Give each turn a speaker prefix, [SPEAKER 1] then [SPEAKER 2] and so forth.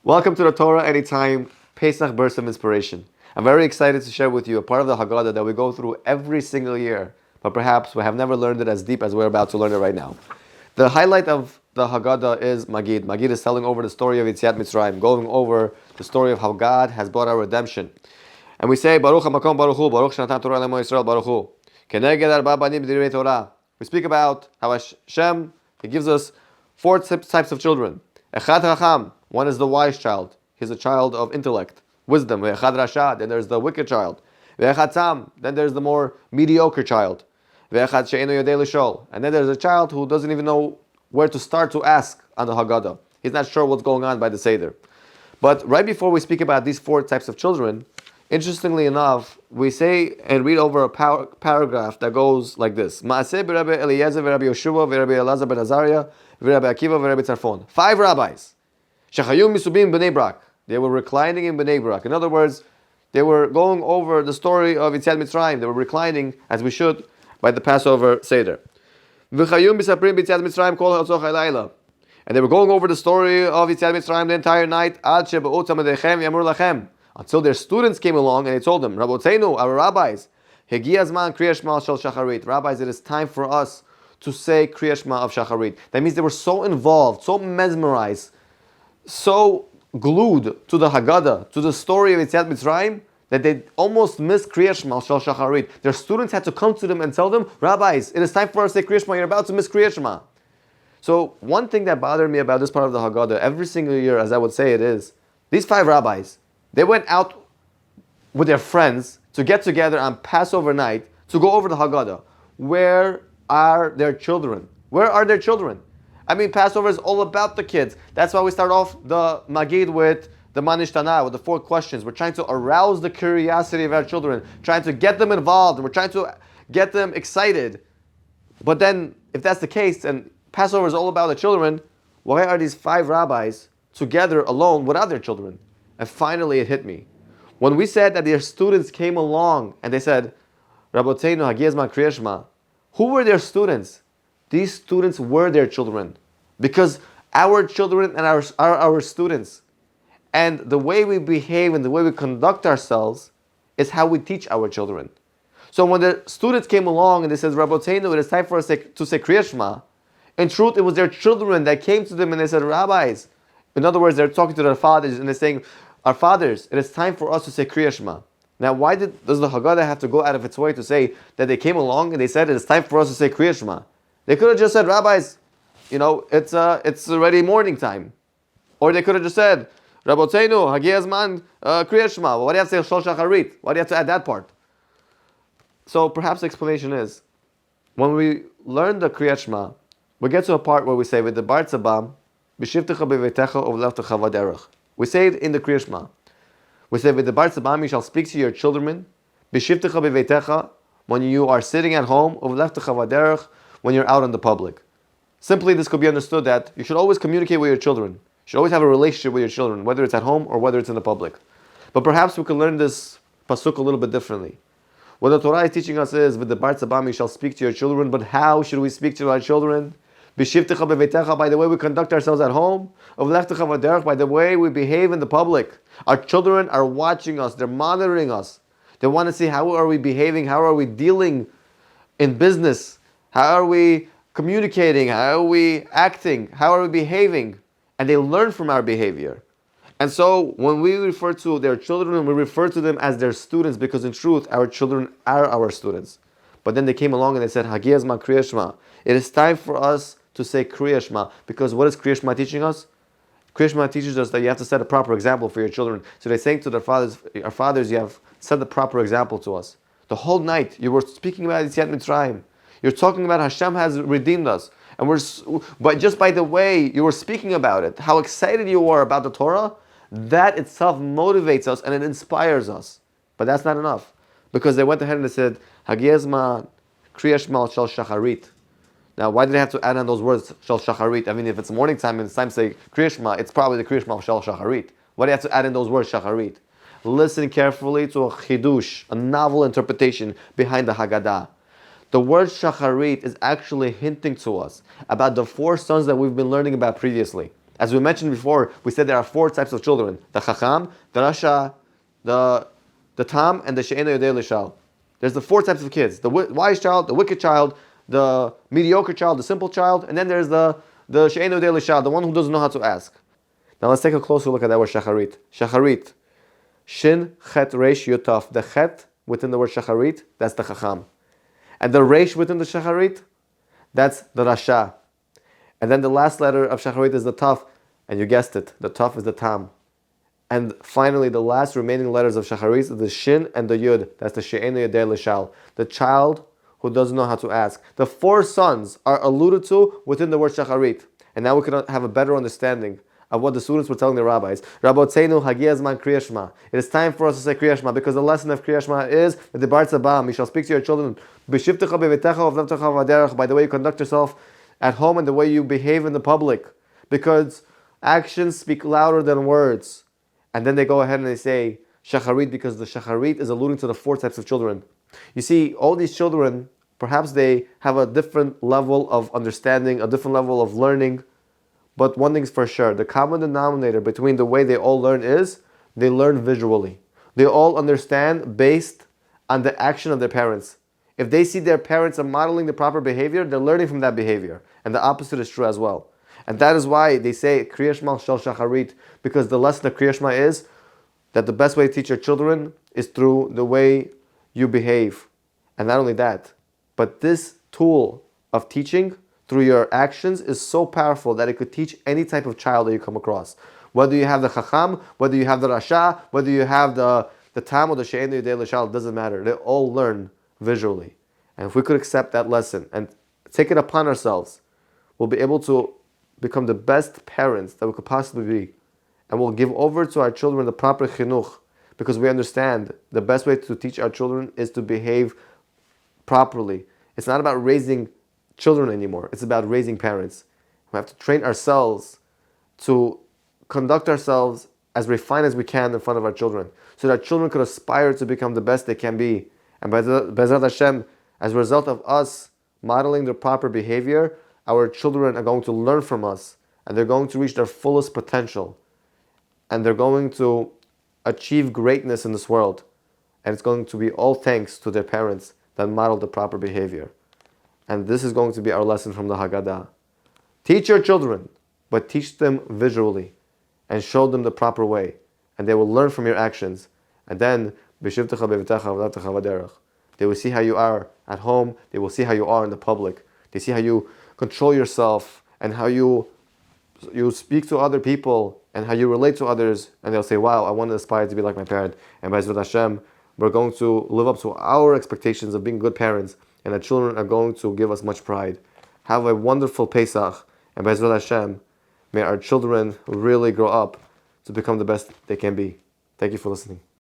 [SPEAKER 1] Welcome to the Torah Anytime Pesach Burst of Inspiration. I'm very excited to share with you a part of the Haggadah that we go through every single year, but perhaps we have never learned it as deep as we're about to learn it right now. The highlight of the Haggadah is Magid. Magid is telling over the story of Yetziat Mitzrayim, going over the story of how God has brought our redemption. And we say, Baruch HaMakom Baruch Hu, Baruch Shanatan Torah L'Amo Yisrael Baruch Hu. Keneged Arba Banim B'direi Torah. We speak about how Hashem, He gives us four types of children. Echad Chacham, one is the wise child. He's a child of intellect, wisdom. Ve'echad Rasha, then there's the wicked child. Ve'echad Tzam, then there's the more mediocre child. Ve'echad She'enu Yodei L'Shol, and then there's a child who doesn't even know where to start to ask on the Haggadah. He's not sure what's going on by the Seder. But right before we speak about these four types of children, interestingly enough, we say and read over a paragraph that goes like this: Ma'aseh b'Rabbi Eliezer v'Rabbi Yoshua v'Rabbi Elazar ben Azariah v'Rabbi Akiva v'Rabbi Tzarfon. 5 rabbis. Shechayum misubim b'nei Brak. They were reclining in Bnei Brak. In other words, they were going over the story of Yetziat Mitzrayim. They were reclining, as we should, by the Passover Seder. V'chayum misaprim b'Yetziat Mitzrayim kol ha'otzoch ha'layla. And they were going over the story of Yetziat Mitzrayim the entire night. Ad shebe'ut tamidechem yamur lachem. Until their students came along and they told them, Rabboteinu, our rabbis, Hegi azman Kriya Shema shel Shacharit. Rabbis, it is time for us to say Kriya Shema of Shacharit. That means they were so involved, so mesmerized, so glued to the Haggadah, to the story of Yetziat Mitzrayim, that they almost missed Kriya Shema shel Shacharit. Their students had to come to them and tell them, Rabbis, it is time for us to say Kriya Shema. You're about to miss Kriya Shema. So one thing that bothered me about this part of the Haggadah, every single year, as I would say it is, these 5 rabbis, they went out with their friends to get together on Passover night to go over the Haggadah. Where are their children? Where are their children? I mean, Passover is all about the kids. That's why we start off the Magid with the Manishtana, with the 4 questions. We're trying to arouse the curiosity of our children, trying to get them involved, and we're trying to get them excited. But then, if that's the case, and Passover is all about the children, why are these 5 rabbis together alone without their children? And finally it hit me. When we said that their students came along and they said, Rabboteinu Hagi Azman Kriya Shema, who were their students? These students were their children. Because our children and are our students. And the way we behave and the way we conduct ourselves is how we teach our children. So when the students came along and they said, Rabboteinu, it is time for us to say Kriya Shema, in truth it was their children that came to them and they said, Rabbis. In other words, they're talking to their fathers and they're saying, our fathers, it is time for us to say Kriya Shema. Now, why does the Haggadah have to go out of its way to say that they came along and they said it is time for us to say Kriya Shema? They could have just said, Rabbis, it's already morning time. Or they could have just said, Rabboteinu, Hagi Azman, Kriya Shema. Well, why do you have to say Shol Shacharit? Why do you have to add that part? So perhaps the explanation is, when we learn the Kriya Shema, we get to a part where we say, with the Bar Tzabam, B'shivtecha b'veitecha uv'levtecha v'derech. We say it in the Kriya Shema. We say, with the Bar Tzabam, you shall speak to your children, B'shivtecha b'veitecha, when you are sitting at home, uv'levtecha v'derech, when you're out in the public. Simply, this could be understood that you should always communicate with your children. You should always have a relationship with your children, whether it's at home or whether it's in the public. But perhaps we could learn this pasuk a little bit differently. What the Torah is teaching us is, with the Bar Tzabam, you shall speak to your children, but how should we speak to our children? By the way we conduct ourselves at home, by the way we behave in the public. Our children are watching us, they're monitoring us. They want to see how are we behaving, how are we dealing in business, how are we communicating, how are we acting, how are we behaving, and they learn from our behavior. And so when we refer to their children, we refer to them as their students, because in truth, our children are our students. But then they came along and they said, Hagi Azman Kriya Shema. It is time for us to say Kriya Shema, because what is Kriya Shema teaching us? Kriya Shema teaches us that you have to set a proper example for your children. So they're saying to their fathers, our fathers, you have set the proper example to us. The whole night you were speaking about Yetziat Mitzrayim. You're talking about Hashem has redeemed us. But just by the way you were speaking about it, how excited you were about the Torah, that itself motivates us and it inspires us. But that's not enough. Because they went ahead and they said, Hagi Azman Kriya Shema shel Shacharit. Now, why did they have to add on those words, Shel Shacharit? I mean, if it's morning time and it's time to say Kriya Shema, it's probably the Kriya Shema of Shel Shacharit. Why do you have to add in those words, Shacharit? Listen carefully to a chidush, a novel interpretation behind the Haggadah. The word Shacharit is actually hinting to us about the 4 sons that we've been learning about previously. As we mentioned before, we said there are 4 types of children: the Chacham, the Rasha, the Tam, and the She'eno Yodei Lishal. There's the 4 types of kids: the wise child, the wicked child, the mediocre child, the simple child, and then there's the She'eno Yodei Lishal, the one who doesn't know how to ask. Now let's take a closer look at that word Shacharit. Shacharit, Shin Chet Resh Yutaf. The Chet within the word Shacharit, that's the Chacham, and the Resh within the Shacharit, that's the Rasha. And then the last letter of Shacharit is the Taf, and you guessed it, the Taf is the Tam. And finally, the last remaining letters of Shacharit is the Shin and the Yud. That's the She'enu Yodei Lishal, the child who doesn't know how to ask. The 4 sons are alluded to within the word Shacharit. And now we can have a better understanding of what the students were telling the rabbis. Rabotzeinu Hagi Azman Kriya Shema. It is time for us to say Kriya Shema, because the lesson of Kriya Shema is the Bar Tzabam. You shall speak to your children by the way you conduct yourself at home and the way you behave in the public, because actions speak louder than words. And then they go ahead and they say Shacharit, because the Shacharit is alluding to the 4 types of children. You see, all these children, perhaps they have a different level of understanding, a different level of learning, but one thing's for sure: the common denominator between the way they all learn is they learn visually. They all understand based on the action of their parents. If they see their parents are modeling the proper behavior, they're learning from that behavior. And the opposite is true as well. And that is why they say Kriya Shema Shel Shacharit, because the lesson of Kriya Shema is that the best way to teach your children is through the way you behave. And not only that, but this tool of teaching through your actions is so powerful that it could teach any type of child that you come across. Whether you have the Chacham, whether you have the Rasha, whether you have the Tam or the She'enu Yodei Lishal, it doesn't matter. They all learn visually. And if we could accept that lesson and take it upon ourselves, we'll be able to become the best parents that we could possibly be. And we'll give over to our children the proper chinuch, because we understand the best way to teach our children is to behave properly. It's not about raising children anymore. It's about raising parents. We have to train ourselves to conduct ourselves as refined as we can in front of our children, so that our children could aspire to become the best they can be. And Be'ezrat Hashem, as a result of us modeling the proper behavior, our children are going to learn from us, and they're going to reach their fullest potential, and they're going to achieve greatness in this world. And it's going to be all thanks to their parents that modeled the proper behavior. And this is going to be our lesson from the Haggadah. Teach your children, but teach them visually and show them the proper way. And they will learn from your actions. And then, they will see how you are at home. They will see how you are in the public. They see how you control yourself and how you speak to other people and how you relate to others. And they'll say, wow, I want to aspire to be like my parent. And by Be'ezrat Hashem, we're going to live up to our expectations of being good parents. And the children are going to give us much pride. Have a wonderful Pesach, and Be'ezrat Hashem, may our children really grow up to become the best they can be. Thank you for listening.